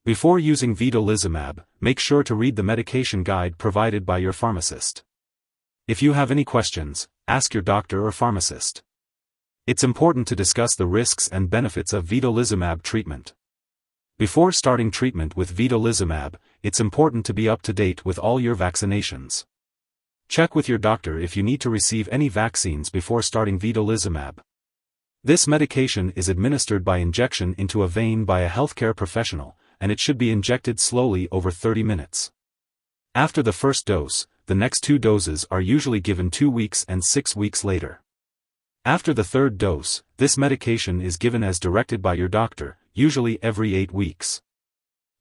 Before using vedolizumab, make sure to read the medication guide provided by your pharmacist. If you have any questions, ask your doctor or pharmacist. It's important to discuss the risks and benefits of vedolizumab treatment. Before starting treatment with vedolizumab, it's important to be up to date with all your vaccinations. Check with your doctor if you need to receive any vaccines before starting vedolizumab. This medication is administered by injection into a vein by a healthcare professional, and it should be injected slowly over 30 minutes. After the first dose, the next 2 doses are usually given 2 weeks and 6 weeks later. After the third dose, this medication is given as directed by your doctor, usually every 8 weeks.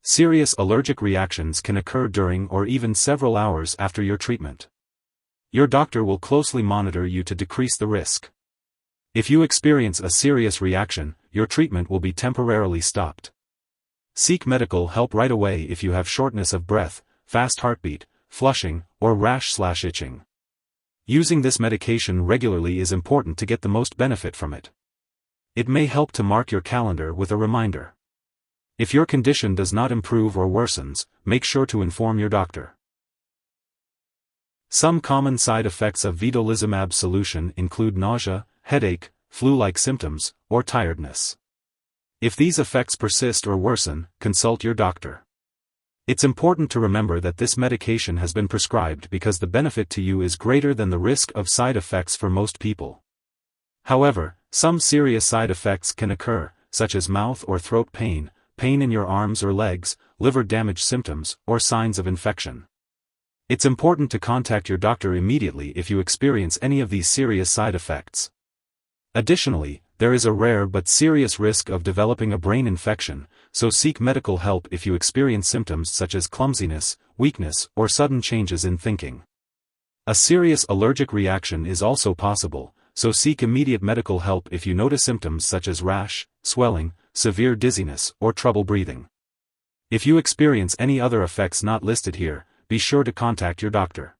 Serious allergic reactions can occur during or even several hours after your treatment. Your doctor will closely monitor you to decrease the risk. If you experience a serious reaction, your treatment will be temporarily stopped. Seek medical help right away if you have shortness of breath, fast heartbeat, flushing, or rash/itching. Using this medication regularly is important to get the most benefit from it. It may help to mark your calendar with a reminder. If your condition does not improve or worsens, make sure to inform your doctor. Some common side effects of vedolizumab solution include nausea, headache, flu-like symptoms, or tiredness. If these effects persist or worsen, consult your doctor. It's important to remember that this medication has been prescribed because the benefit to you is greater than the risk of side effects for most people. However, some serious side effects can occur, such as mouth or throat pain, pain in your arms or legs, liver damage symptoms, or signs of infection. It's important to contact your doctor immediately if you experience any of these serious side effects. Additionally, there is a rare but serious risk of developing a brain infection, so seek medical help if you experience symptoms such as clumsiness, weakness, or sudden changes in thinking. A serious allergic reaction is also possible, so seek immediate medical help if you notice symptoms such as rash, swelling, severe dizziness, or trouble breathing. If you experience any other effects not listed here, be sure to contact your doctor.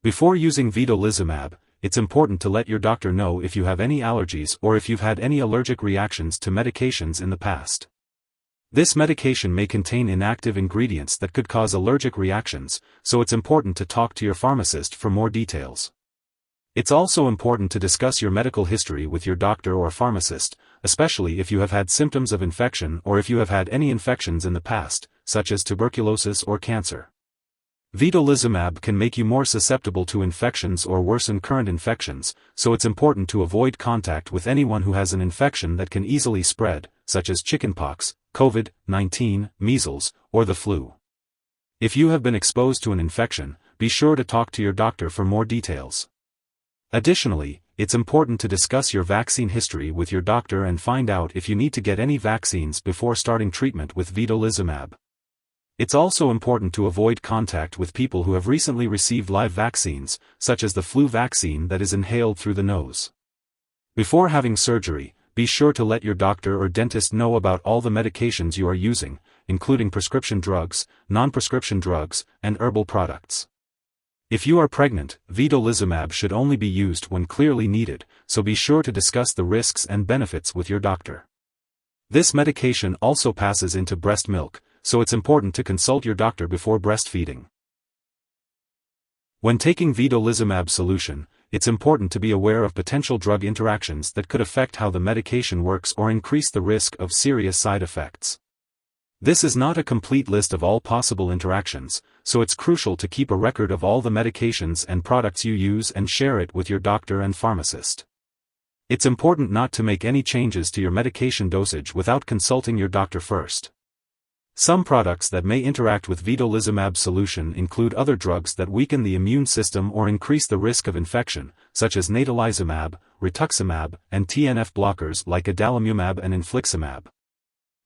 Before using vedolizumab, it's important to let your doctor know if you have any allergies or if you've had any allergic reactions to medications in the past. This medication may contain inactive ingredients that could cause allergic reactions, so it's important to talk to your pharmacist for more details. It's also important to discuss your medical history with your doctor or pharmacist, especially if you have had symptoms of infection or if you have had any infections in the past, such as tuberculosis or cancer. Vedolizumab can make you more susceptible to infections or worsen current infections, so it's important to avoid contact with anyone who has an infection that can easily spread, such as chickenpox, COVID-19, measles, or the flu. If you have been exposed to an infection, be sure to talk to your doctor for more details. Additionally, it's important to discuss your vaccine history with your doctor and find out if you need to get any vaccines before starting treatment with vedolizumab. It's also important to avoid contact with people who have recently received live vaccines, such as the flu vaccine that is inhaled through the nose. Before having surgery, be sure to let your doctor or dentist know about all the medications you are using, including prescription drugs, non-prescription drugs, and herbal products. If you are pregnant, vedolizumab should only be used when clearly needed, so be sure to discuss the risks and benefits with your doctor. This medication also passes into breast milk, so it's important to consult your doctor before breastfeeding. When taking vedolizumab solution, it's important to be aware of potential drug interactions that could affect how the medication works or increase the risk of serious side effects. This is not a complete list of all possible interactions, so it's crucial to keep a record of all the medications and products you use and share it with your doctor and pharmacist. It's important not to make any changes to your medication dosage without consulting your doctor first. Some products that may interact with vedolizumab solution include other drugs that weaken the immune system or increase the risk of infection, such as vedolizumab, rituximab, and TNF blockers like adalimumab and infliximab.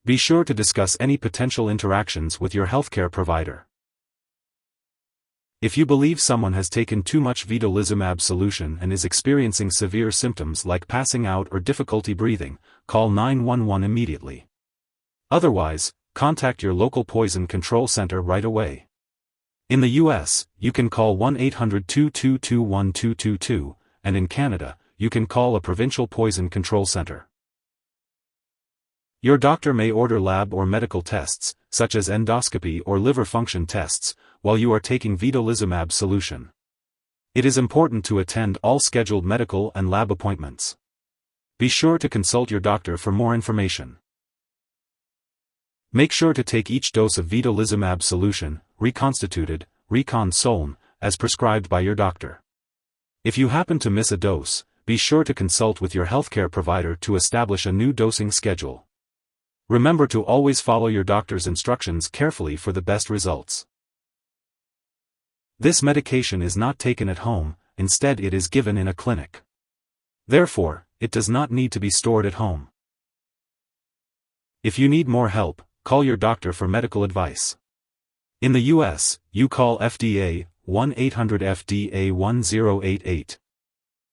Be sure to discuss any potential interactions with your healthcare provider. If you believe someone has taken too much vedolizumab solution and is experiencing severe symptoms like passing out or difficulty breathing, call 911 immediately. Otherwise, contact your local poison control center right away. In the US, you can call 1-800-222-1222, and in Canada, you can call a provincial poison control center. Your doctor may order lab or medical tests, such as endoscopy or liver function tests, while you are taking Vedolizumab solution. It is important to attend all scheduled medical and lab appointments. Be sure to consult your doctor for more information. Make sure to take each dose of Vedolizumab solution, Reconstituted, Recon Soln, as prescribed by your doctor. If you happen to miss a dose, be sure to consult with your healthcare provider to establish a new dosing schedule. Remember to always follow your doctor's instructions carefully for the best results. This medication is not taken at home, instead it is given in a clinic. Therefore, it does not need to be stored at home. If you need more help, call your doctor for medical advice. In the US, you call FDA, 1-800-FDA-1088.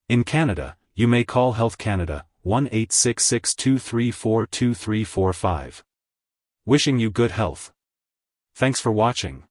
In Canada, you may call Health Canada, 1-866-234-2345. Wishing you good health. Thanks for watching.